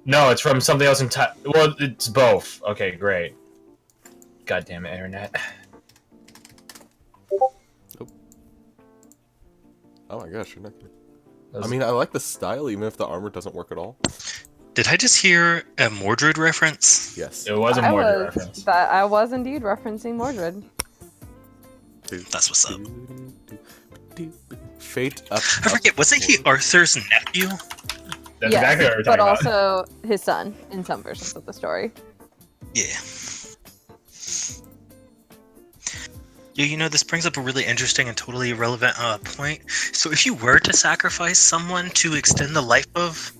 No, it's from something else well, it's both. Okay, great. God damn it, internet. Oh my gosh, you're not gonna... I mean, I like the style, even if the armor doesn't work at all. Did I just hear a Mordred reference? Yes. It was a Mordred reference. I was indeed referencing Mordred. That's what's up. Fate up. I forget, wasn't he Arthur's nephew? That's exactly what we're talking but about. also his son in some versions of the story. Yeah. Yeah, you know, this brings up a really interesting and totally irrelevant point. So if you were to sacrifice someone to extend the life of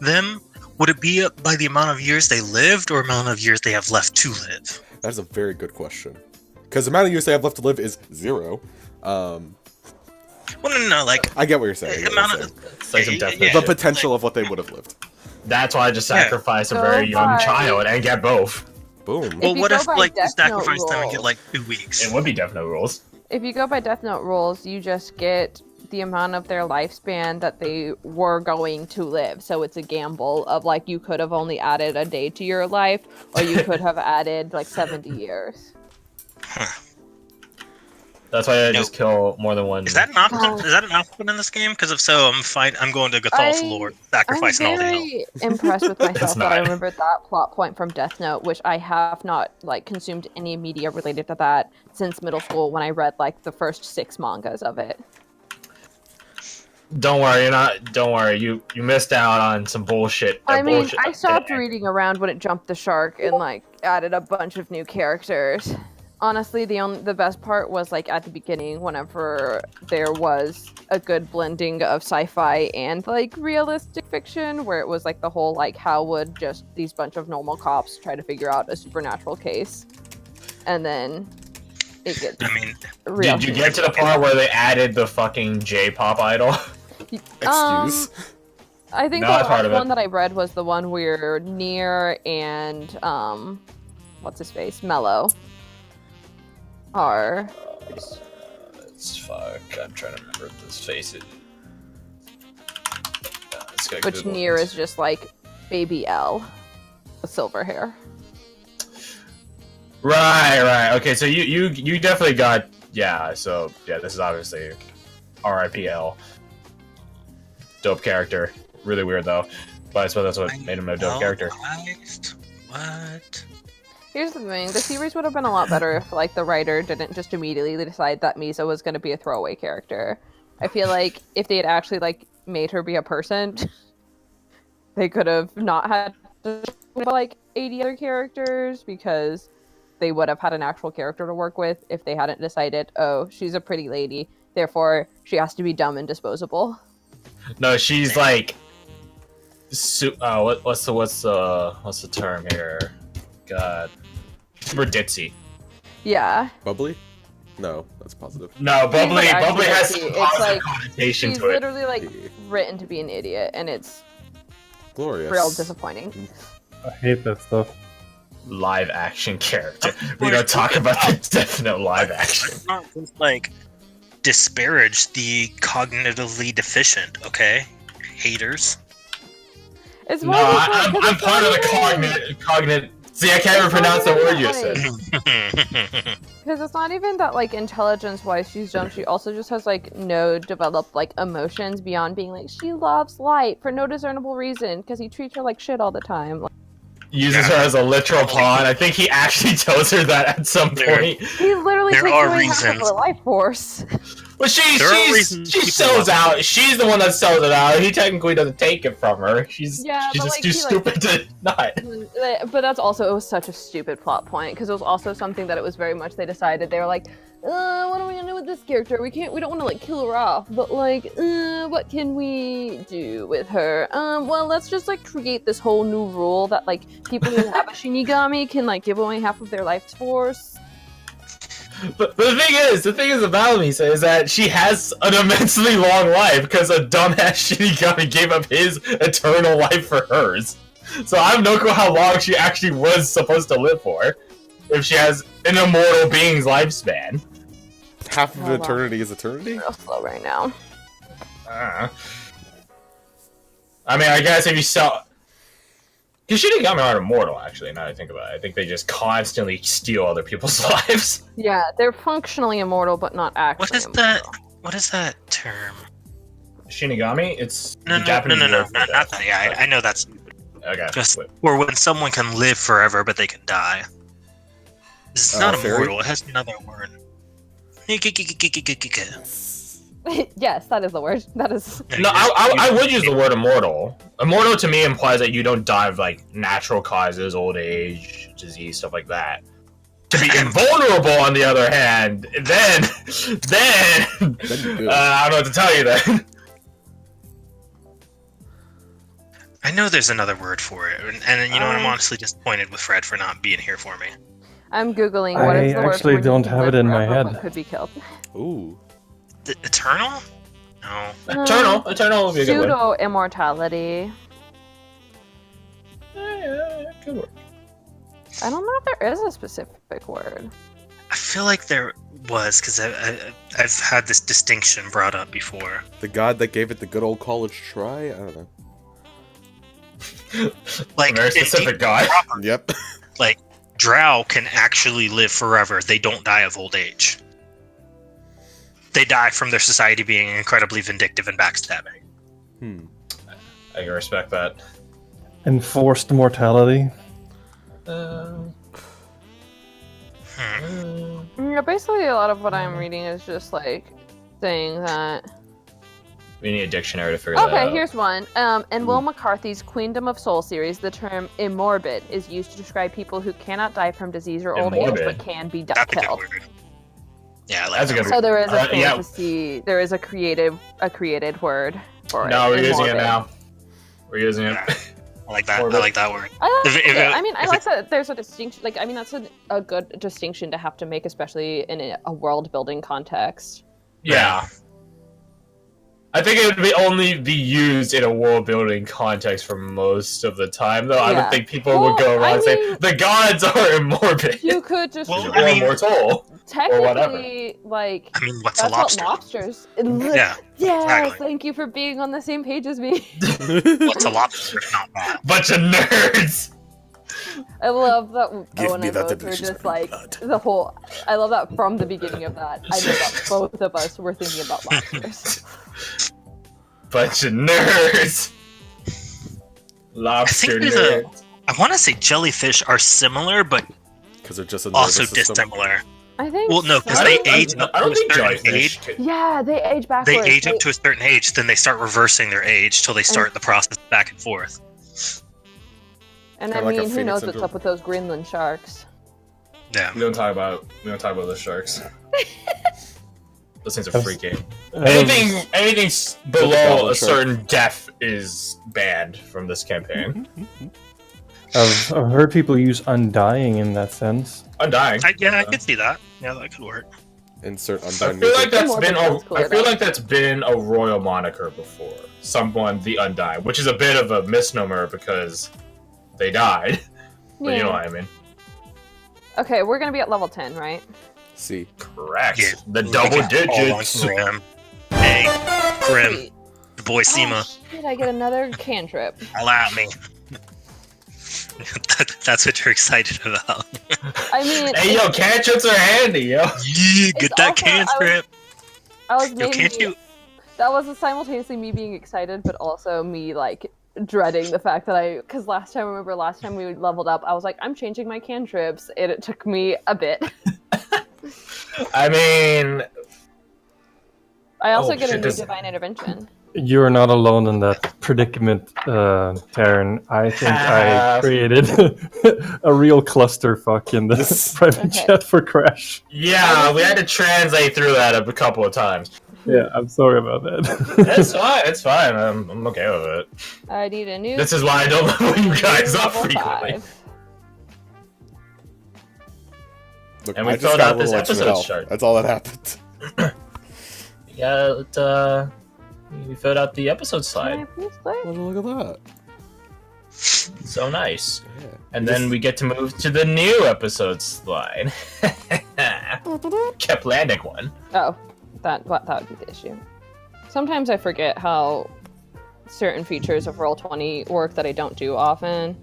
them, would it be by the amount of years they lived or amount of years they have left to live? That is a very good question. Because the amount of years they have left to live is 0. Well, no, like... I get what you're saying. The potential of what they would have lived. That's why I just sacrifice a very young child and get both. Boom. Well, what if, like, you sacrifice them and get, like, 2 weeks? It would be Death Note rules. If you go by Death Note rules, you just get the amount of their lifespan that they were going to live. So it's a gamble of, like, you could have only added a day to your life, or you could have added, like, 70 years. Huh. That's why I just kill more than one. Is that an option? Is that an option in this game? Because if so, I'm going to Gathal's Lord, sacrificing all the I'm very impressed with myself that I remembered that plot point from Death Note, which I have not like consumed any media related to that since middle school when I read like the first 6 mangas of it. Don't worry, Don't worry, you missed out on some bullshit. I mean, I stopped reading around when it jumped the shark and like added a bunch of new characters. Honestly, the best part was like at the beginning, whenever there was a good blending of sci-fi and like realistic fiction, where it was like the whole like how would just these bunch of normal cops try to figure out a supernatural case, and then it gets. I mean, did you get to the part where they added the fucking J-pop idol? Excuse. I think the last one that I read was the one where Nier and what's his face, Mello. It's fuck. I'm trying to remember this face. Which Nier is just like baby L with silver hair. Right. Okay, so you definitely got So this is obviously RIPL. Dope character. Really weird though, but I suppose that's what made him a dope character. What? Here's the thing, the series would have been a lot better if, like, the writer didn't just immediately decide that Misa was going to be a throwaway character. I feel like if they had actually, like, made her be a person, they could have not had, like, 80 other characters, because they would have had an actual character to work with if they hadn't decided, oh, she's a pretty lady, therefore she has to be dumb and disposable. No, she's, like, what's the term here? God. Super ditzy. Yeah. Bubbly? No, that's positive. No, bubbly has some positive connotation to it. She's literally like written to be an idiot, and it's glorious. Real disappointing. I hate that stuff. Live action character. We don't talk about the Death Note live action. Not just like disparage the cognitively deficient, okay? Haters. It's no, I'm part of the cognitive. See, I can't even pronounce the word you said. Because it's not even that, like, intelligence-wise she's dumb. She also just has, like, no developed, like, emotions beyond being like, she loves light for no discernible reason, because he treats her like shit all the time. Like, uses her as a literal pawn. I think he actually tells her that at some point. He literally takes away half of her life force. But she sells out. She's the one that sells it out. He technically doesn't take it from her. She's just too stupid to not. But that's also, it was such a stupid plot point, because it was also something that it was very much they decided. They were like, what are we gonna do with this character? We don't want to, like, kill her off, but, like, what can we do with her? Well, let's just, like, create this whole new rule that, like, people who have a Shinigami can, like, give away half of their life force. But the thing is about Misa is that she has an immensely long life because a dumbass Shinigami gave up his eternal life for hers. So I have no clue how long she actually was supposed to live for if she has an immortal being's lifespan. Half of eternity is eternity? Real slow right now. I mean, I guess if you sell... Because Shinigami aren't immortal, actually, now that I think about it. I think they just constantly steal other people's lives. Yeah, they're functionally immortal, but not actually What is immortal. that? What is that term? Shinigami? It's No, the Japanese word for not death. that. Yeah, I know that's Okay. just wait. or when someone can live forever, but they can die. It's not fairy? immortal. It has another word. Yes, that is the word. That is. No, I would use the word immortal. Immortal to me implies that you don't die of like natural causes, old age, disease, stuff like that. To be invulnerable, on the other hand, then you're good. I don't know what to tell you then. I know there's another word for it, and you know what? I'm honestly disappointed with Fred for not being here for me. I'm googling what is the word. I actually when you don't can have live it in my forever head. but could be killed. Ooh. Eternal? No. Eternal would be a good word. Pseudo immortality. Yeah, good word. I don't know if there is a specific word. I feel like there was, because I've had this distinction brought up before. The god that gave it the good old college try? I don't know. Like, Very specific guy. Yep. Like, Drow can actually live forever. They don't die of old age. They die from their society being incredibly vindictive and backstabbing. I can respect that. Enforced mortality. Yeah, basically, a lot of what I'm reading is just like saying that. We need a dictionary to figure that out. Okay, here's one. In Will McCarthy's Queendom of Soul series, the term immorbid is used to describe people who cannot die from disease or old age, Immorbid? but can be That's a good killed. word. Yeah, I like That's a that good word. So there is a Yeah. fantasy. There is a created word for it. No, we're using it immorbid. now. We're using it. Yeah. I like that. I Orbit. like that word. I like If it. it- I mean, I if like that there's a distinction. Like, I mean, that's a good distinction to have to make, especially in a world building context. Yeah. I think it would only be used in a world building context for most of the time, though. I Yeah. would think people would go Well, around I and say, mean- the gods are immorbid. You could just Well, or I mean- immortal. technically like. I mean, what's a That's lobster? what lobsters. Yeah, Yes, exactly. thank you for being on the same page as me. What's a lobster? Not that. Bunch of nerds! I love that Give Owen me and that both were delicious just like blood. the whole. I love that from the beginning of that. I know that both of us were thinking about lobsters. Bunch of nerds! Lobster there's a- nerds. I want to say jellyfish are similar, but Because they're just a nervous also system. dissimilar. I think. Well, no, 'cause so. they age up I don't to a think certain jellyfish. Yeah, they age backwards. They age up to a certain age, then they start reversing their age till they start the process back and forth. And I Kinda like a mean, who Phoenix knows what's syndrome. up with those Greenland sharks? Yeah. We don't talk about the sharks. Those things are That's- freaky. Um, Anything below goblin a shark. certain depth is banned from this campaign. I've heard people use undying in that sense. Undying. I could see that. Yeah, that could work. Insert I undying feel like music. that's Morbid been sounds cooler, I feel though. like that's been a royal moniker before. Someone the Undying, which is a bit of a misnomer because they died. But you know what I mean. Okay, we're gonna be at level 10, right? See. Correct. Yeah. The double digits. Grim. Hey, Grim. Sweet. The boy Sema. Oh, shit, I get another cantrip. Allow me. That's what you're excited about. I mean, Hey yo, cantrips are handy, yo. Yeah, get that also- cantrip. I was Yo, maybe can't you? that was simultaneously me being excited, but also me like dreading the fact that because last time we leveled up, I was like, I'm changing my cantrips, and it took me a bit. I mean, I also Oh, get a shit, new this- divine intervention. You're not alone in that predicament, Taryn. I think I Have- created a real clusterfuck in the private Okay. chat for Crash. yeah, we had to translate through that a couple of times. Yeah, I'm sorry about that. It's fine. It's fine. I'm okay with it. I need a new. This is why I don't level you guys up level frequently. 5. Look, And we I just filled got out a this little extra episode health. chart. That's all that happened. Yeah, we filled out the episode Can I slide. please play? Well, look at that. So nice. Yeah. And then we get to move to the new episode slide. Keplandic one. Oh, that would be the issue. Sometimes I forget how certain features of Roll20 work that I don't do often.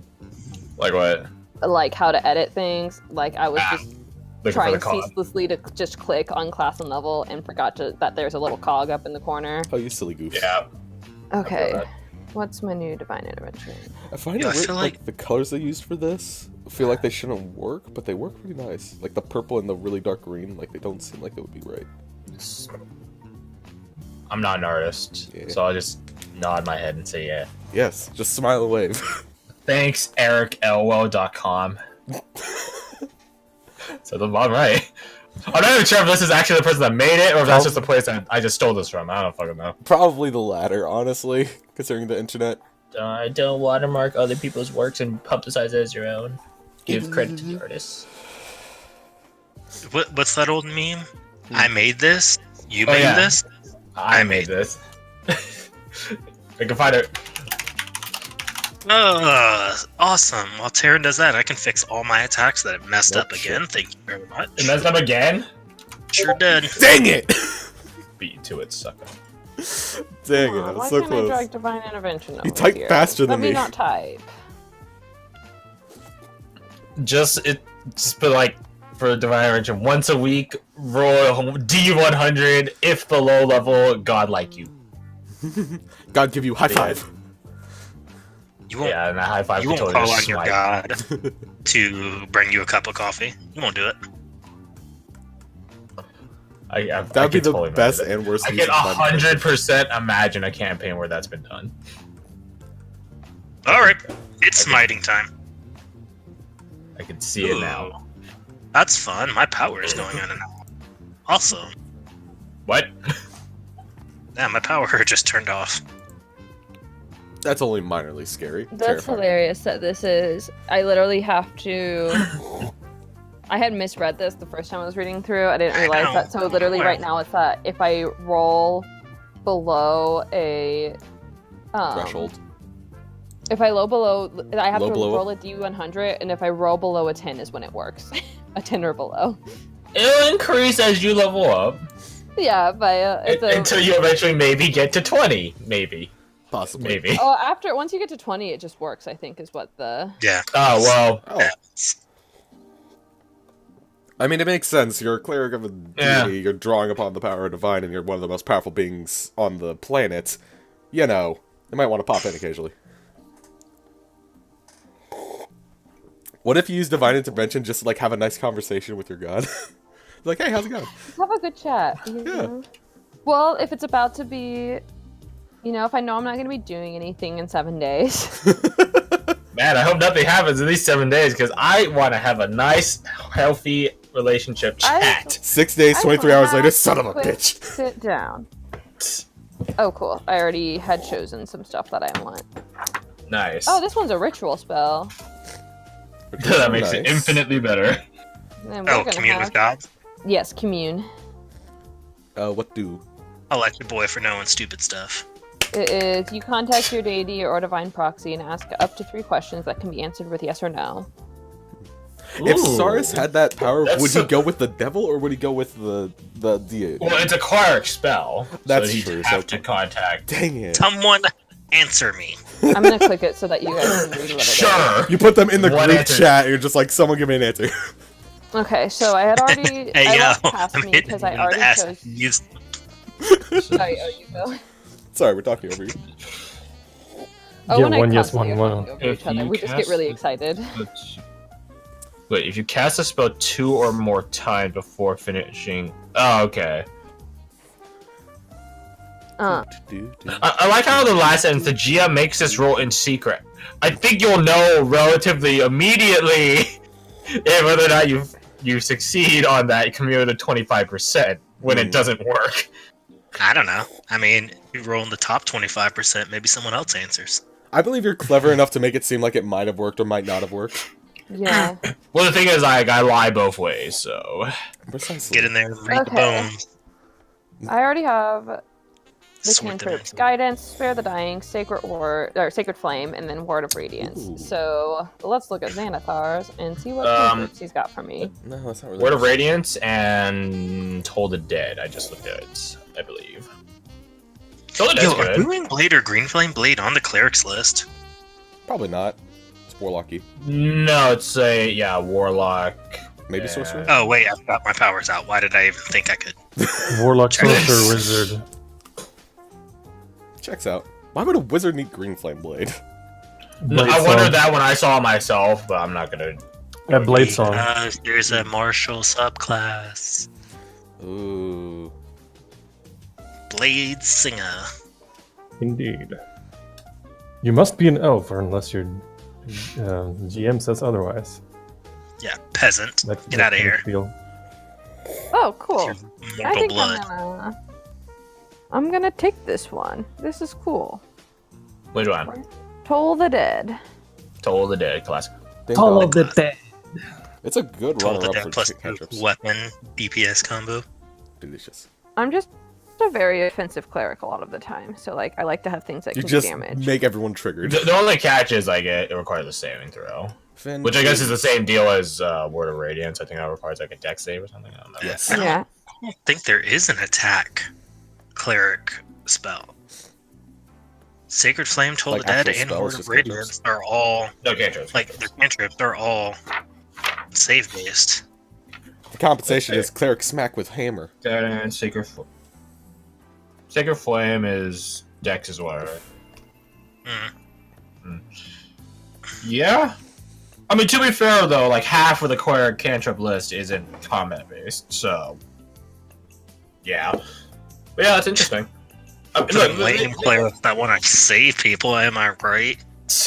Like what? Like how to edit things. Like I was just Looking for trying the cog. ceaselessly to just click on class and level and forgot that there's a little cog up in the corner. Oh, you silly goof. Yeah. Okay. that. What's my new divine intervention? I find Yeah, I it weird, feel like the colors they used for this. I feel like they shouldn't work, but they work pretty nice. Like the purple and the really dark green, like they don't seem like they would be right. I'm not an artist, Yeah. so I'll just nod my head and say yeah. Yes, just smile and wave. Thanks, EricElwell.com. So the bottom right. I'm not even sure if this is actually the person that made it, or if that's just the place that I just stole this from. I don't fucking know. Probably the latter, honestly, considering the internet. Don't watermark other people's works and publicize it as your own. Give credit to the artists. What's that old meme? I made this. You Oh, made yeah. this. I made this. I can find it. Awesome. While Terran does that, I can fix all my attacks that have messed up Shit. again. Thank you very much. It messed up again? Sure did. Dang it! Beat you to it, sucker. Dang it, Aw, I why was so can't I close. drag divine intervention over type here? faster than Let me me. not type. Just put like for Divine Origin once a week, roll D100 if the low level god like you. God give you high five. You won't. Yeah, and a high five You won't totally call just on your smite. god to bring you a cup of coffee. You won't do it. That would be the totally best imagine and worst it. I use can of divine intervention. 100% imagine a campaign where that's been done. All right, it's smiting time. I can see it now. Ooh, that's fun. My power is going on and out. Also, What? yeah, my power just turned off. That's only minorly scary. That's Terrifying. hilarious that this is. I literally have to. I had misread this the first time I was reading through. I didn't realize know. that. So literally, right now it's that if I roll below a Threshold. If I low below, I have Low to below? roll a D100, and if I roll below a 10 is when it works. A 10 or below. It'll increase as you level up Yeah, but until you eventually maybe get to 20. Maybe. Possibly. Maybe. Oh, once you get to 20, it just works. I think is what the. Yeah. Oh, well. Oh. I mean, it makes sense. You're a cleric of a deity, you're drawing upon the power of divine, and you're one of the most powerful beings on the planet. You know, you might want to pop in occasionally. What if you use divine intervention just to, like, have a nice conversation with your god? Like, hey, how's it going? Just have a good chat. You Yeah. know? Well, if it's about to be, if I know I'm not going to be doing anything in 7 days. Man, I hope nothing happens in these 7 days, because I want to have a nice, healthy relationship chat. 6 days, I 23 wanna hours later, have son of a a quick bitch. Sit down. Oh, cool. I already had chosen some stuff that I want. Nice. Oh, this one's a ritual spell. That makes it Nice. infinitely better. And we're Oh, gonna commune have... with gods. Yes, commune. What do? I like your boy for knowing stupid stuff. It is you contact your deity or divine proxy and ask up to 3 questions that can be answered with yes or no. If Ooh. Saurus had that power, That's would he so- go with the devil or would he go with the deity? Well, it's a cleric spell. That's so he'd true, have so- to contact. Dang it. Someone answer me. I'm gonna click it so that you guys can read what it is. Sure. You put them in the One group answer. chat and you're just like, someone give me an answer. Okay, so I had already. Hey I yo, left past I'm me hitting because I you in the already ass. chose. Use- Sorry, oh, you go. Sorry, we're talking over you. Oh, Yeah, when I one yes, constantly one are no. talking over If each other, you we just get cast really it- excited. Wait, if you cast a spell 2 or more times before finishing. Oh, okay. I like how the last sentence, the GM makes this roll in secret. I think you'll know relatively immediately whether or not you succeed on that commune to 25% when it doesn't work. I don't know. I mean, if you roll in the top 25%, maybe someone else answers. I believe you're clever enough to make it seem like it might have worked or might not have worked. Yeah. Well, the thing is, I lie both ways, so. Precisely. Get in there and read the Okay. bones. I already have the Sword cantrips: dimension. guidance, spare the dying, sacred word, or sacred flame, and then word of radiance. Ooh. So let's look at Xanathar's and see what Um, cantrips he's got for me. No, that's not really. Word of Radiance and Toll the Dead, I just looked at it, I believe. Toll the Dead's Yo, are good. Brewing Blade or Green Flame Blade on the cleric's list? Probably not. It's Warlocky. No, it's a warlock. Maybe Yeah. sorcerer? Oh wait, I've got my powers out. Why did I even think I could? Warlock, sorcerer, wizard. Checks out. Why would a wizard need green flame blade? No, I Blade wondered song. that when I saw it myself, but I'm not gonna. Blade song. There's a martial subclass, Ooh. Blade Singer. Indeed. You must be an elf, or unless your GM says otherwise. Yeah, peasant. That- Get that out of kind here. feel. Oh, cool. Your I mortal think blood. I'm gonna take this one. This is cool. Which one? Toll the Dead. Toll the Dead, classic. Ding Call dong. of the Dead. It's a good Toll the runner-up Dead for plus cantrips. weapon DPS combo. Delicious. I'm just a very offensive cleric a lot of the time, so like I like to have things that You can do just damage. make everyone triggered. The only catch is like it requires a saving throw, Finn, which I guess is the same deal as Word of Radiance. I think that requires like a dex save or something. I don't know. Yes. Yeah. I don't think there is an attack cleric spell. Sacred Flame, Toll Like the Dead, actual and spells, Word of just Radiance are all No cantrips. like they're cantrips. They're all save based. The compensation is cleric smack with hammer. And Sacred Flame is dex as well, right? Mm. Yeah. I mean, to be fair though, like half of the cleric cantrip list isn't combat based, so yeah. But yeah, that's interesting. For the lame clerics that want to save people, am I right?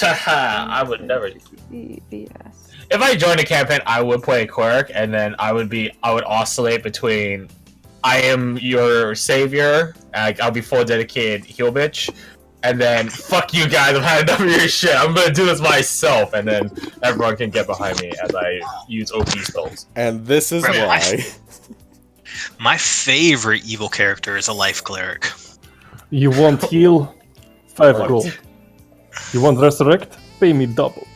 I would never. BS. If I joined a campaign, I would play a cleric, and then I would oscillate between I am your savior, I'll be full dedicated heal bitch, and then fuck you guys, I've had enough of your shit. I'm gonna do this myself, and then everyone can get behind me as I use OP spells. And this is Right, why. My favorite evil character is a life cleric. You want heal? 5 What? gold. You want resurrect? Pay me double.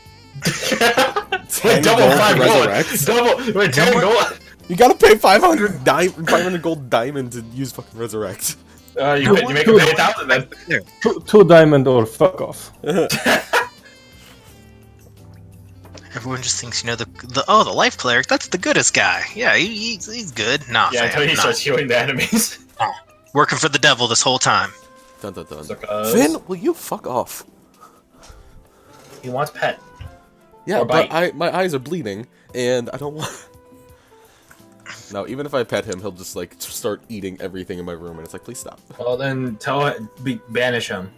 Ten Double gold to 5 gold. resurrect. Double. Wait, 10 gold. You gotta pay 500 gold diamond to use fucking resurrect. You make it pay 1,000 then. 2 diamond or fuck off. Everyone just thinks, the life cleric, that's the goodest guy. Yeah, he's good. Nah, Yeah, fam, until he nah. starts healing the enemies. Working for the devil this whole time. Dun dun dun. Because Finn, will you fuck off? he wants pet. Yeah, Or but bite. my eyes are bleeding, and I don't want. No, even if I pet him, he'll just like start eating everything in my room, and it's like, please stop. Well, then banish him.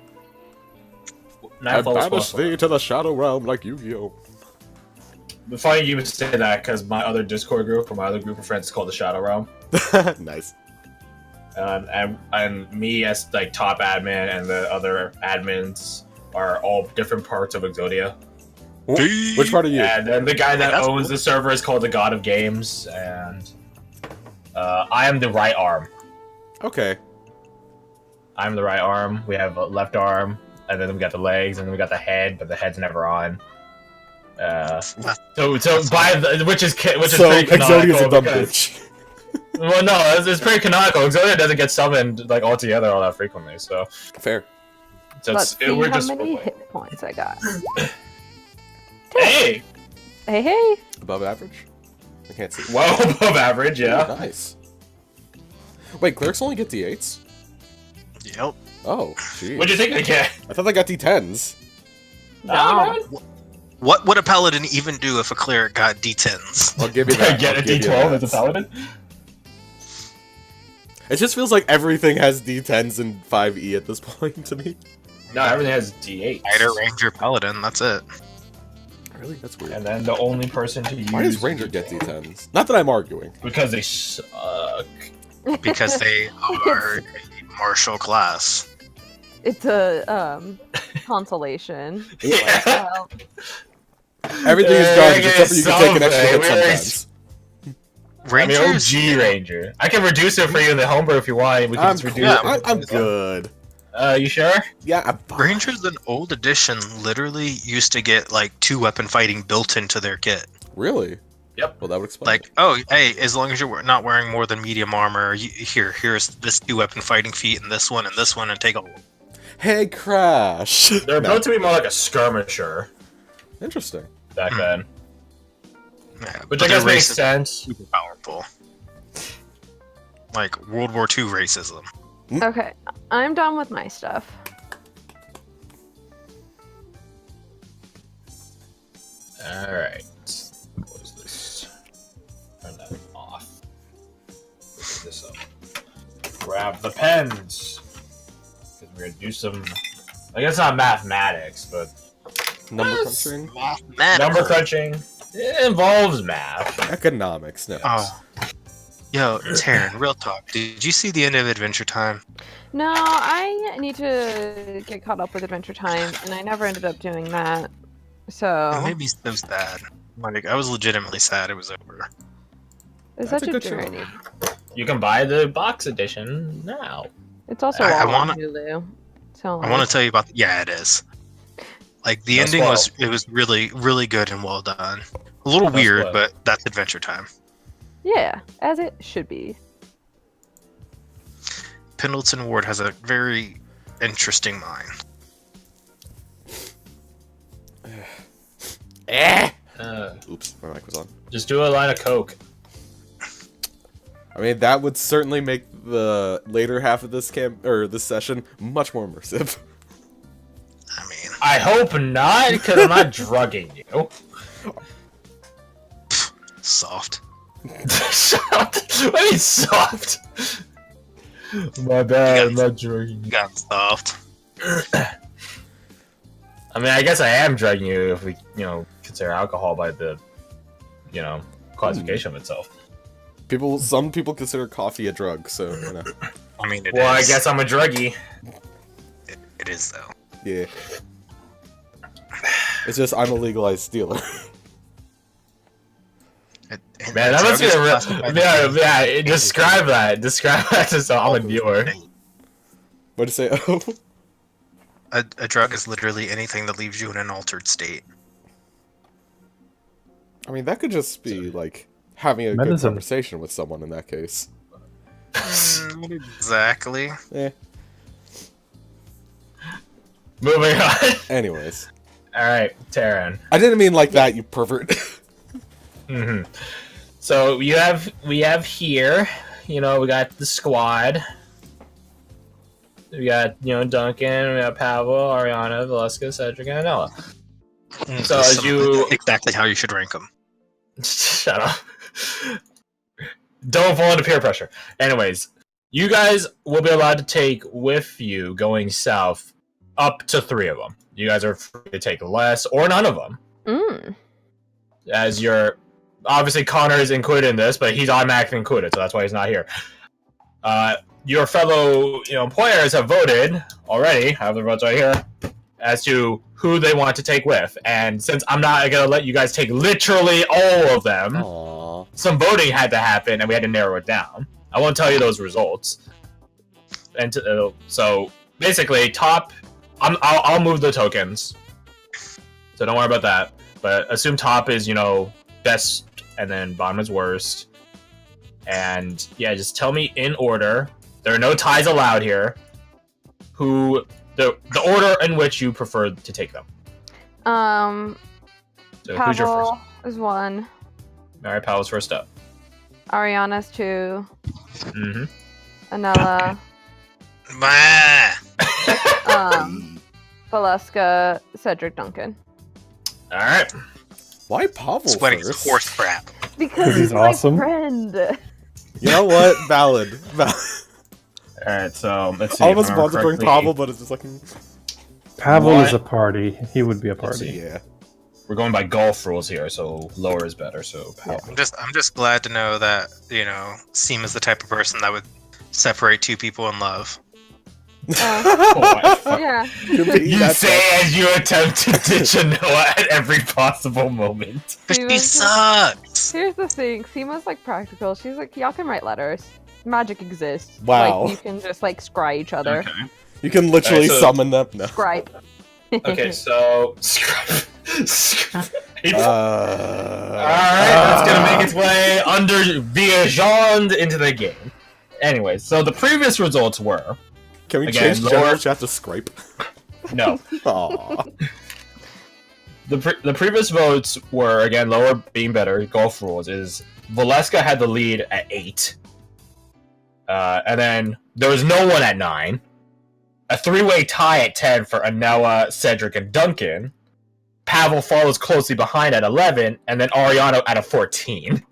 I banish thee to the shadow realm like Yu-Gi-Oh. Funny you would say that because my other Discord group or my other group of friends is called the Shadow Realm, Nice. and me as like top admin and the other admins are all different parts of Exodia. Which part are you? And then the guy that That's owns cool. the server is called the God of Games, and I am the right arm. Okay. I'm the right arm. We have a left arm, and then we got the legs, and then we got the head, but the head's never on. Which is So pretty canonical. Exodia's a dumb because- bitch. Well, no, it's pretty canonical. Exodia doesn't get summoned like all together all that frequently, so Fair. Let's see we're how just many hit points I got. hey, Hey. Above average? I can't see. well above average, yeah. Nice. Wait, clerics only get D8s? Yep. Oh, jeez. What'd you think they get? I thought they got D10s. No. What would a paladin even do if a cleric got D10s? I'll give you that. Get a I'll give you D12 that. as a paladin? It just feels like everything has D10s and 5e at this point to me. No, everything has D8. Fighter, ranger, paladin, that's it. Really? That's weird. And then the only person to use Why does Ranger get D10s? Not that I'm arguing. because they suck. Because they are a martial class. It's a consolation. Yeah. Well, Everything is Yeah, garbage except for you can take an extra hit something. sometimes. I mean, Rangers, OG Ranger. I can reduce it for you in the homebrew if you want. We can I'm, just reduce yeah, it. I'm good. You sure? Yeah, I'm fine. Rangers in old edition literally used to get like 2 weapon fighting built into their kit. Really? Yep. Well, that would explain. Like, oh, hey, as long as you're not wearing more than medium armor, here's this 2 weapon fighting feat and this one, and take a. Hey, Crash. They're No. built to be more like a skirmisher. Interesting. back then. Yeah, Which but I guess their makes racism is sense. super powerful. Like World War II racism. Okay, I'm done with my stuff. Alright. What is this? Turn that off. Put this up. Grab the pens! Because we're gonna do some... I guess not mathematics, but... Number crunching? Number crunching. It involves math. Economics, no. Oh. Yo, Taryn, real talk. Did you see the end of Adventure Time? No, I need to get caught up with Adventure Time, and I never ended up doing that. So It made me so sad. Like, I was legitimately sad it was over. it's That's such a a good show. journey. You can buy the box edition now. It's also I all on wanna- Hulu. So I want to tell you about. Yeah, it is. Like the No ending spoil. was really really good and well done. A little No weird, spoil. but that's Adventure Time. yeah, as it should be. Pendleton Ward has a very interesting mind. Oops, my mic was on. Just do a line of Coke. I mean, that would certainly make the later half of this this session much more immersive. I mean, I hope not, because I'm not drugging you. soft. Shut up. What do you mean soft? My bad, I'm not drugging You got soft. I mean, I guess I am drugging you if we, consider alcohol by the, classification of itself. Some people consider coffee a drug, so, you know. I mean, it Well, I is. guess I'm a druggie. It is though. Yeah. It's just, I'm a legalized dealer. Man, that must be a real... Yeah, describe that. Describe that to someone viewer. What'd you say? Oh. A drug is literally anything that leaves you in an altered state. I mean, that could just be, like, having a good Medicine. conversation with someone in that case. Not exactly. Eh. Moving on. Anyways. Alright, Taryn. I didn't mean like that, you pervert. So we have here, we got the squad. We got, Duncan, we got Pavel, Ariana, Velasquez, Cedric, and Anella. So as you... Exactly how you should rank them. Shut up. Don't fall into peer pressure. Anyways, you guys will be allowed to take with you going south up to 3 of them. You guys are free to take less or none of them. As you're... Obviously, Connor is included in this, but he's automatically included, so that's why he's not here. Your fellow, employers have voted already, I have the votes right here, as to who they want to take with. And since I'm not going to let you guys take literally all of them, Aww. some voting had to happen, and we had to narrow it down. I won't tell you those results. And so, basically, top... I'll move the tokens. So don't worry about that. But assume top is, best, and then bottom is worst. And, yeah, just tell me in order. There are no ties allowed here. Who... The order in which you prefer to take them. So who's your first? Pavel is 1. Alright, Pavel's first up. Ariana's 2. Mm-hmm. Anella. Bah! Velasca, Cedric, Duncan. Alright. Why Pavel Sweating first? horse crap. Because He's he's my awesome. friend. You know what? Valid. Alright, so let's see. All of if us I want to remember bring correctly. Pavel, but it's just like... Pavel What? is a party. He would be a Let's party. see. Yeah. We're going by golf rules here, so lower is better. So Pavel. I'm just glad to know that, Seem is the type of person that would separate 2 people in love. Yeah. Could be You that say as you attempt to ditch a Noah at every possible moment. But He she was- sucks! Here's the thing. Seema's like practical. She's like, y'all can write letters. Magic exists. Wow. Like, you can just like scry each other. Okay. You can literally Alright, so- summon them. No. Scribe. Okay, so Alright, Alright, that's gonna make its way via Jean into the game. Anyways, so the previous results were Can we Again, change lower- general chat to Scripe? no. Aww. The previous votes were, again, lower being better, golf rules, is Valeska had the lead at 8. And then there was no one at 9. A 3-way tie at 10 for Anela, Cedric, and Duncan. Pavel follows closely behind at 11, and then Ariana at a 14.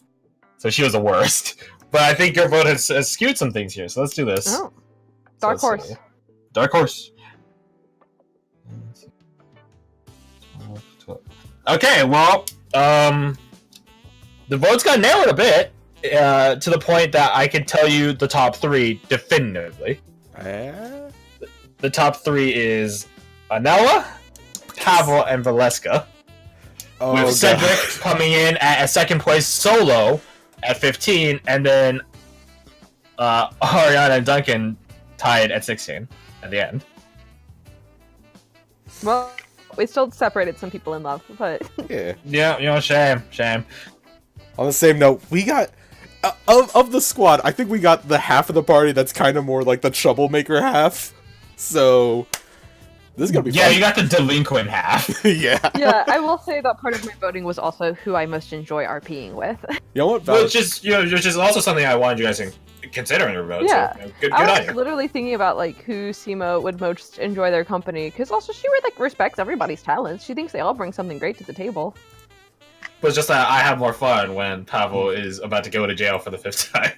So she was the worst. But I think your vote has skewed some things here, so let's do this. Oh. Dark horse. Dark horse. Okay, well, the votes got narrowed a bit, to the point that I can tell you the top 3 definitively. The top 3 is Anela, Pavel, and Valeska. With Cedric coming in at a second place solo at 15, and then Ariana and Duncan tied at 16 at the end. Well, we still separated some people in love, but Yeah, shame. On the same note, we got of the squad. I think we got the half of the party that's kind of more like the troublemaker half. So this is gonna be fun. Yeah, you got the delinquent half. Yeah. yeah, I will say that part of my voting was also who I most enjoy RPing with. You know what? Which is also something I wanted you guys to consider in your vote. Yeah. So, good I on was you. literally thinking about like who Sima would most enjoy their company, because also she respects everybody's talents. She thinks they all bring something great to the table. But it's just that I have more fun when Pavel is about to go to jail for the 5th time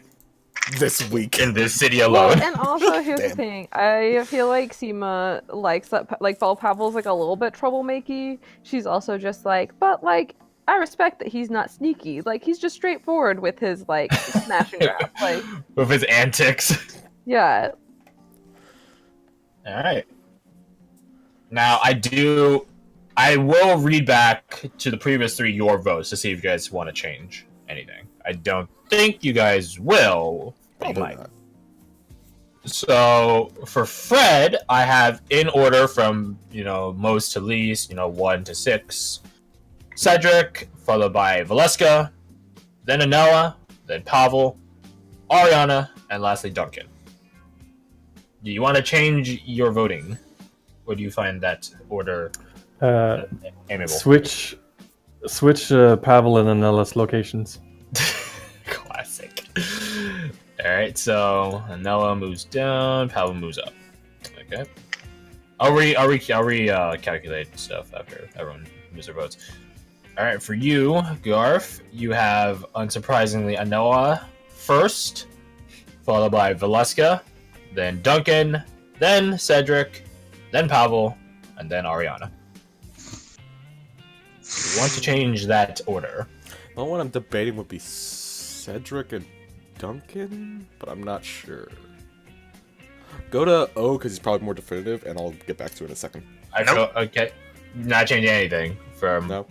This week. in this city alone. Well, and also here's the thing: I feel like Sima likes that. Like, while Pavel's like a little bit troublemakey, she's also just like, but like, I respect that he's not sneaky. Like, he's just straightforward with his like smash and grab. Like, With his antics. yeah. Alright. Now, I will read back to the previous 3 your votes to see if you guys want to change anything. I don't think you guys will, but you Probably might. not. So, for Fred, I have in order from, most to least, 1 to 6. Cedric, followed by Valeska, then Anela, then Pavel, Ariana, and lastly Duncan. Do you want to change your voting? Or do you find that order amiable? Switch Pavel and Anela's locations. Classic. Alright, so Anela moves down, Pavel moves up. Okay. I'll recalculate stuff after everyone moves their votes. Alright, for you, Garth, you have, unsurprisingly, Anela first, followed by Valeska, then Duncan, then Cedric, then Pavel, and then Ariana. You want to change that order? The one I'm debating would be Cedric and Duncan, but I'm not sure. Go to O because he's probably more definitive, and I'll get back to it in a second. Okay. Not changing anything from No.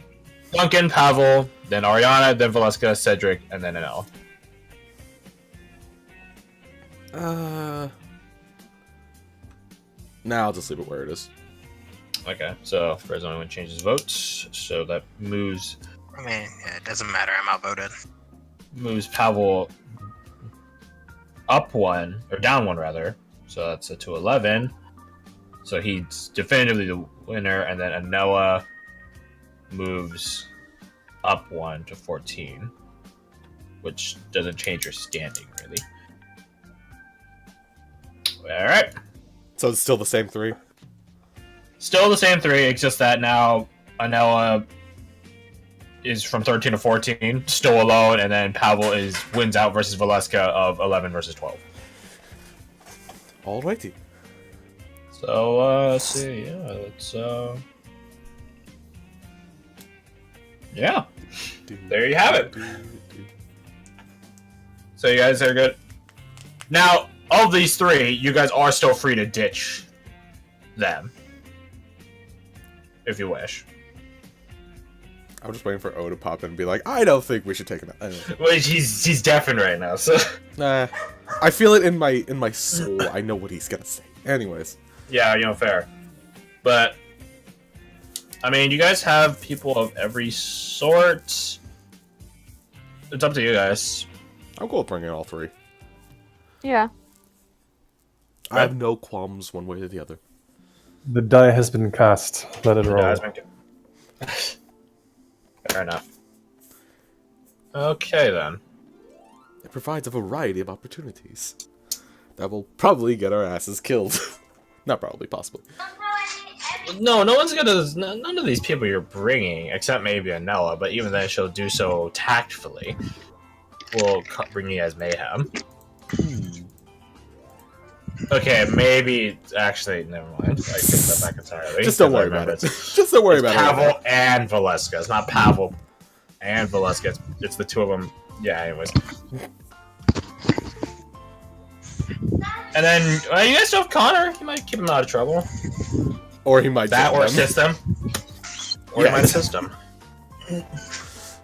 Duncan, Pavel, then Ariana, then Valeska, Cedric, and then Anel. Nah, I'll just leave it where it is. Okay, so Fred's only one changes votes, so that moves I mean, yeah, it doesn't matter. I'm outvoted. Pavel up 1, or down 1 rather. So that's a to 11. So he's definitively the winner, and then Anela moves up 1 to 14, which doesn't change your standing really. All right. So it's still the same 3? Still the same 3, it's just that now Anela is from 13 to 14, still alone, and then Pavel wins out versus Valeska of 11 versus 12. Alrighty. So, let's see, yeah, there you have it. So you guys are good. Now, of these 3, you guys are still free to ditch them. If you wish. I'm just waiting for O to pop in and be like, I don't think we should take him out. Anyway. Well, he's deafened right now, so... Nah. I feel it in my soul. I know what he's gonna say. Anyways. Yeah, fair. But, I mean, you guys have people of every sort. It's up to you guys. I'm cool with bringing all 3. Yeah. I have no qualms one way or the other. The die has been cast. Let it roll. Fair enough. Okay, then. It provides a variety of opportunities that will probably get our asses killed. Not probably, possibly. No, no one's gonna. None of these people you're bringing, except maybe Anella, but even then she'll do so tactfully, will bring you as mayhem. Okay, maybe. Actually, never mind. I take that back entirely. Just don't worry about it. Just don't worry about it. Pavel and Valeska. It's not Pavel and Valeska. It's the two of them. Yeah, anyways. And then, you guys still have Connor. You might keep him out of trouble. Or he might that, or them. assist him. Or he might assist him.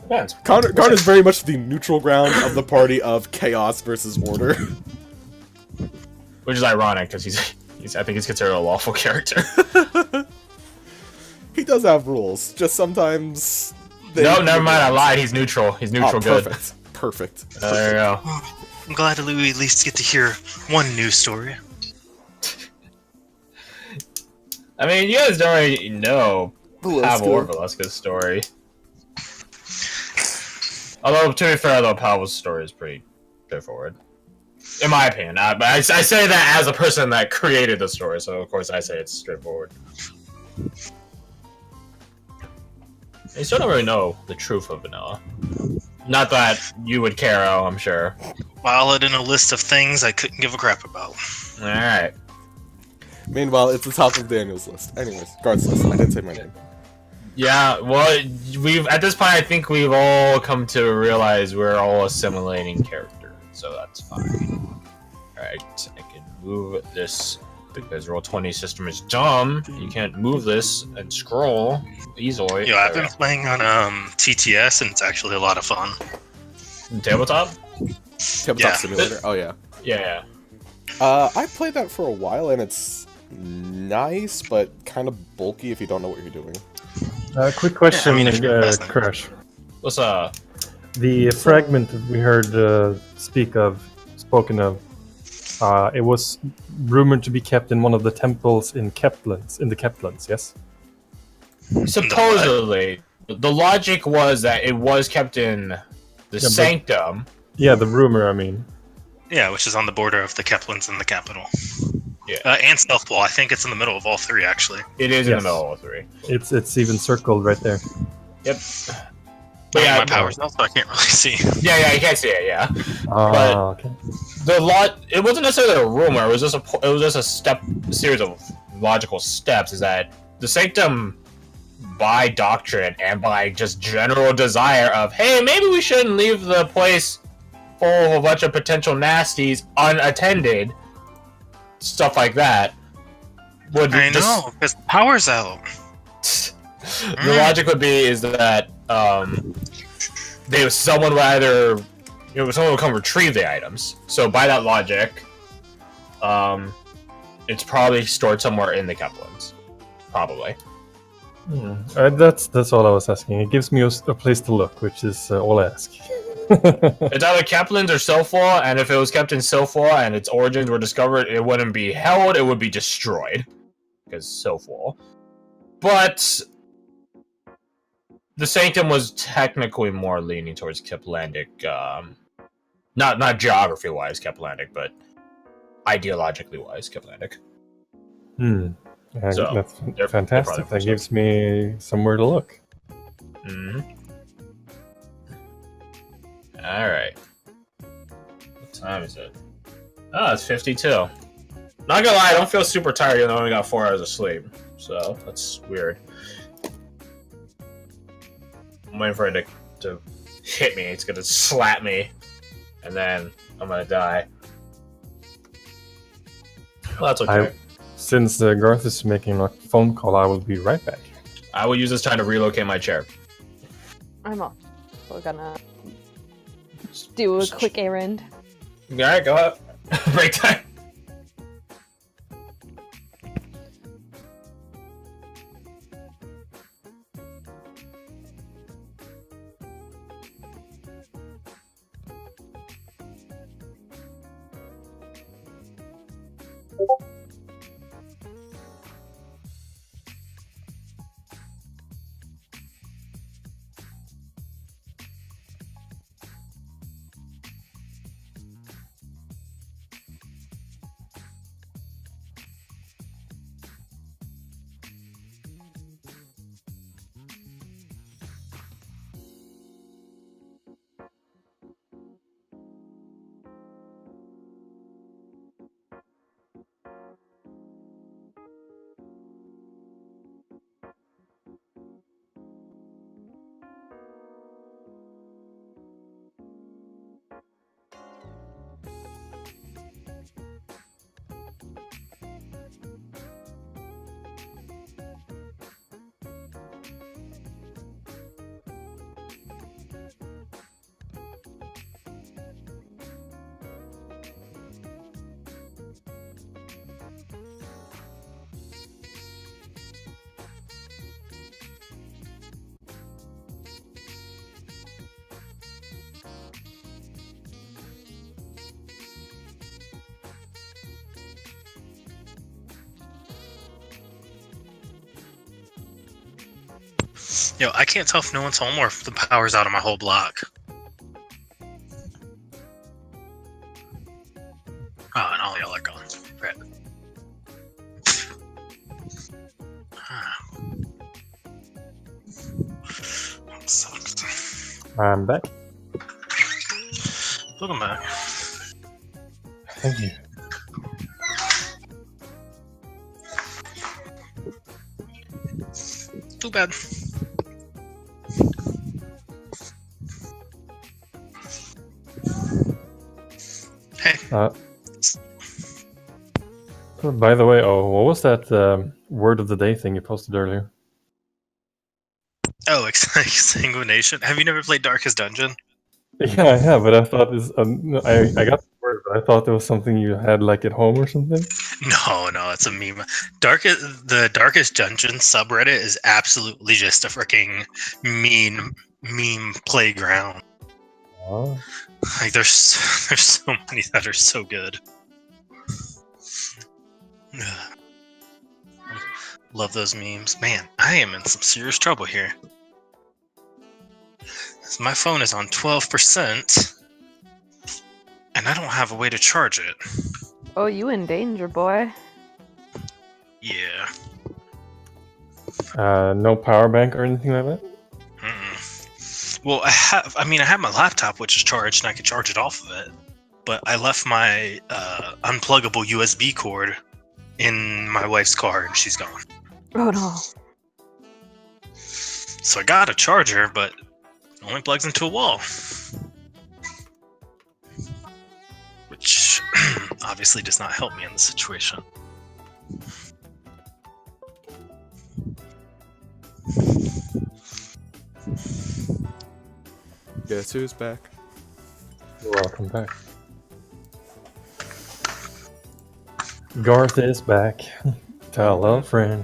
Depends. Connor's very much the neutral ground of the party of chaos versus order. Which is ironic, because I think he's considered a lawful character. He does have rules, just sometimes... No, never mind, I lied, he's neutral. He's neutral good. Perfect. Perfect. There you go. I'm glad that we at least get to hear one news story. I mean, you guys don't already know Pavel or Valeska's story. Although, to be fair, though, Pavel's story is pretty straightforward. In my opinion. But I say that as a person that created the story, so of course I say it's straightforward. You still don't really know the truth of Vanilla. Not that you would care, I'm sure. Valid in a list of things I couldn't give a crap about. Alright. Meanwhile, it's the top of Daniel's list. Anyways, Garth's list. I didn't say my name. Yeah, well, at this point, I think we've all come to realize we're all assimilating characters, so that's fine. Alright, I can move this, because Roll20 system is dumb. You can't move this and scroll easily. Yeah, I've been playing on TTS, and it's actually a lot of fun. Tabletop? Tabletop Simulator? Oh, yeah. Yeah. I played that for a while, and it's nice, but kind of bulky if you don't know what you're doing. Quick question, Yeah, I mean, Crash. What's up? The fragment that we heard spoken of, it was rumored to be kept in one of the temples in the Keplands, yes? Supposedly. The logic was that it was kept in the Sanctum. Yeah, the rumor, I mean. Yeah, which is on the border of the Keplands and the capital. Yeah. And Stealthwall. I think it's in the middle of all three, actually. It is in the middle of all three. It's even circled right there. Yep. But yeah, my power's not, so I can't really see. Yeah, you can't see it, yeah. Okay. It wasn't necessarily a rumor, it was just a series of logical steps, is that the Sanctum, by doctrine and by just general desire of, hey, maybe we shouldn't leave the place full of a bunch of potential nasties unattended, stuff like that. I know, because the power's out. The logic would be is that someone would come retrieve the items. So by that logic, it's probably stored somewhere in the Keplands. Probably. That's all I was asking. It gives me a place to look, which is all I ask. It's either Keplands or Silfwall, and if it was kept in Silfwall and its origins were discovered, it wouldn't be held, it would be destroyed. Because Silfwall. But the Sanctum was technically more leaning towards Keplandic, not geography-wise Keplandic, but ideologically-wise Keplandic. So, that's fantastic. That gives me somewhere to look. Alright. What time is it? Oh, it's 52. Not gonna lie, I don't feel super tired even though I only got 4 hours of sleep. So, that's weird. I'm waiting for it to hit me. It's gonna slap me. And then I'm gonna die. Well, that's okay. Since Garth is making a phone call, I will be right back. I will use this time to relocate my chair. I'm off. We're gonna do a quick errand. Alright, go up. Break time. Yo, I can't tell if no one's home or if the power's out on my whole block. Oh, and all y'all are gone. Right. That sucks. I'm back. Welcome back. Thank you. Too bad. Hey. By the way, what was that word of the day thing you posted earlier? Oh, exsanguination. Have you never played Darkest Dungeon? Yeah, I have, but I thought this. I got the word, but I thought there was something you had like at home or something. No, it's a meme. The Darkest Dungeon subreddit is absolutely just a freaking meme playground. Oh. Like there's so many that are so good. Love those memes. Man, I am in some serious trouble here. My phone is on 12%, and I don't have a way to charge it. Oh, you in danger, boy. Yeah. No power bank or anything like that? Mm-mm. Well, I have my laptop, which is charged, and I can charge it off of it. But I left my unpluggable USB cord in my wife's car, and she's gone. Oh no. So I got a charger, but it only plugs into a wall. Which obviously does not help me in this situation. Guess who's back? Welcome back. Garth is back. Tell a friend.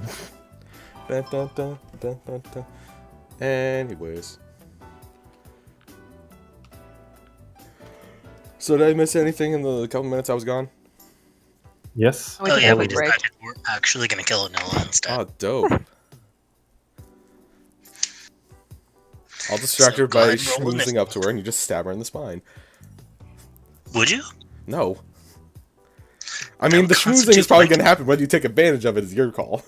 Dun, dun, dun, dun, dun, dun. Anyways. So did I miss anything in the couple minutes I was gone? Yes. We Oh took yeah, a we break. decided we're actually gonna kill Anilla instead. Oh, dope. I'll distract So her by glad you're all in schmoozing it. up to her and you just stab her in the spine. Would you? No. I mean, the schmoozing is probably going to happen. Whether you take advantage of it is your call.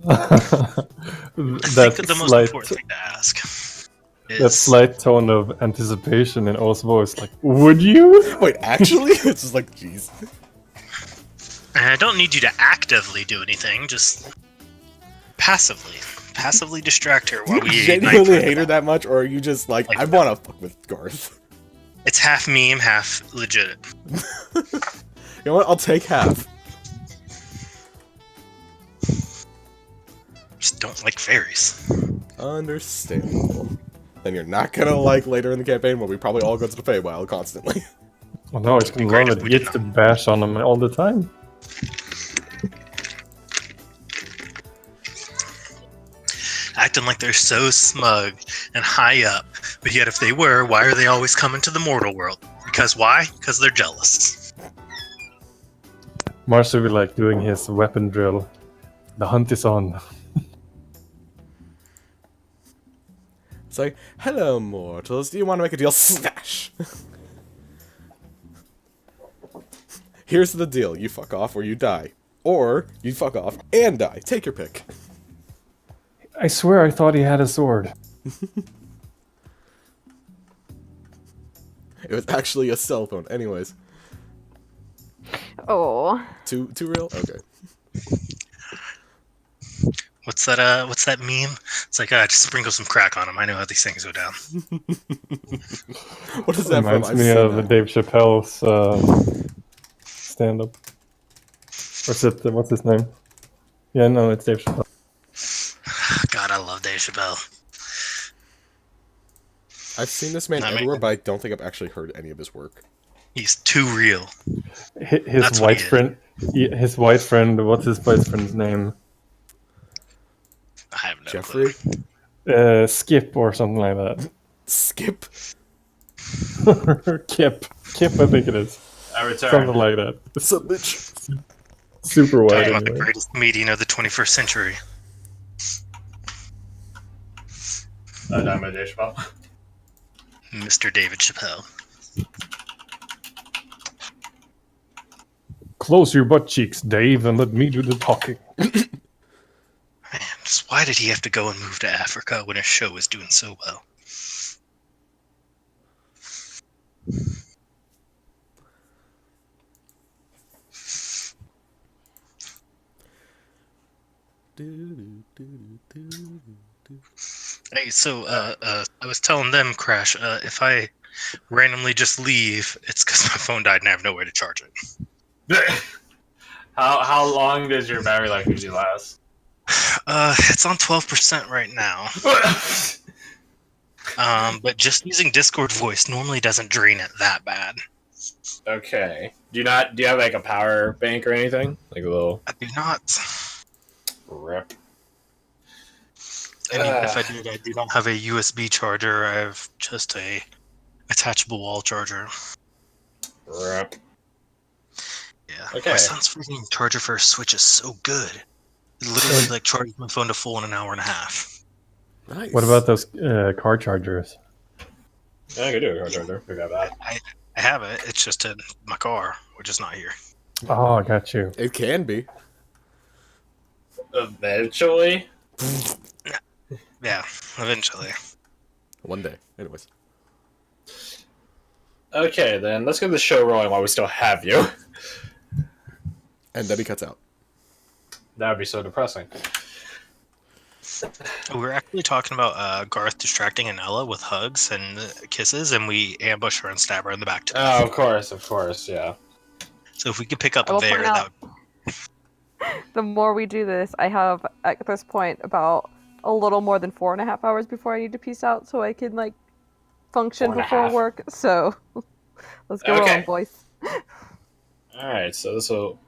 I think that the most important thing to ask is that slight tone of anticipation in O's voice, like, would you? Wait, actually? It's just like, jeez. and I don't need you to actively do anything, just passively distract her Do while you we genuinely hate her that much, or are you just like, I want to fuck with Garth? It's half meme, half legit. You know what? I'll take half. Just don't like fairies. Understandable. Then you're not gonna like later in the campaign when we probably all go to the Feywild constantly. Well, no, it's gonna great love if it. we He did gets to bash on him all the time. Acting like they're so smug and high up, but yet if they were, why are they always coming to the mortal world? Because why? Because they're jealous. Mars will be like doing his weapon drill. The hunt is on. It's like, hello, mortals. Do you want to make a deal? Slash! Here's the deal. You fuck off or you die. Or, you fuck off and die. Take your pick. I swear I thought he had a sword. It was actually a cell phone. Anyways. Oh. Too real? Okay. What's that meme? It's like, just sprinkle some crack on them. I know how these things go down. What is that from? Reminds I've me seen of that. Dave Chappelle's stand-up. What's his name? Yeah, no, it's Dave Chappelle. God, I love Dave Chappelle. I've seen this man everywhere, but I don't think I've actually heard any of his work. He's too real. His That's what white he is. friend. His white friend. What's his white friend's name? I have no Jeffrey? clue. Skip or something like that. Skip? Kip, I think it is. I return. Something like that. What's up, bitch? Super white Talking about the anyway. greatest comedian of the 21st century. Diamond Dave Chappelle. Mr. David Chappelle. Close your butt cheeks, Dave, and let me do the talking. Man, just why did he have to go and move to Africa when his show was doing so well? Hey, so I was telling them, Crash, if I randomly just leave, it's because my phone died and I have nowhere to charge it. How long does your battery life usually last? It's on 12% right now. But just using Discord voice normally doesn't drain it that bad. Okay. Do you have like a power bank or anything? Like a little I do not. rip. And even if I did, I do not have a USB charger. I have just a attachable wall charger. Rip. Yeah. Okay. My son's freaking charger for a Switch is so good. It literally like charges my phone to full in an hour and a half. Nice. What about those car chargers? Yeah, I could do a car charger. We got that. I have it. It's just in my car, which is not here. Oh, I got you. It can be. Eventually. Yeah, eventually. One day. Anyways. Okay, then let's get the show rolling while we still have you. And Debbie cuts out. That would be so depressing. We were actually talking about Garth distracting Anella with hugs and kisses, and we ambush her and stab her in the back. Oh, of course, yeah. So if we could pick up I will there, point that out- would... The more we do this, I have at this point about a little more than 4.5 hours before I need to peace out, so I can like function 4.5. before work. So let's go Okay. on, boys. Alright, so this will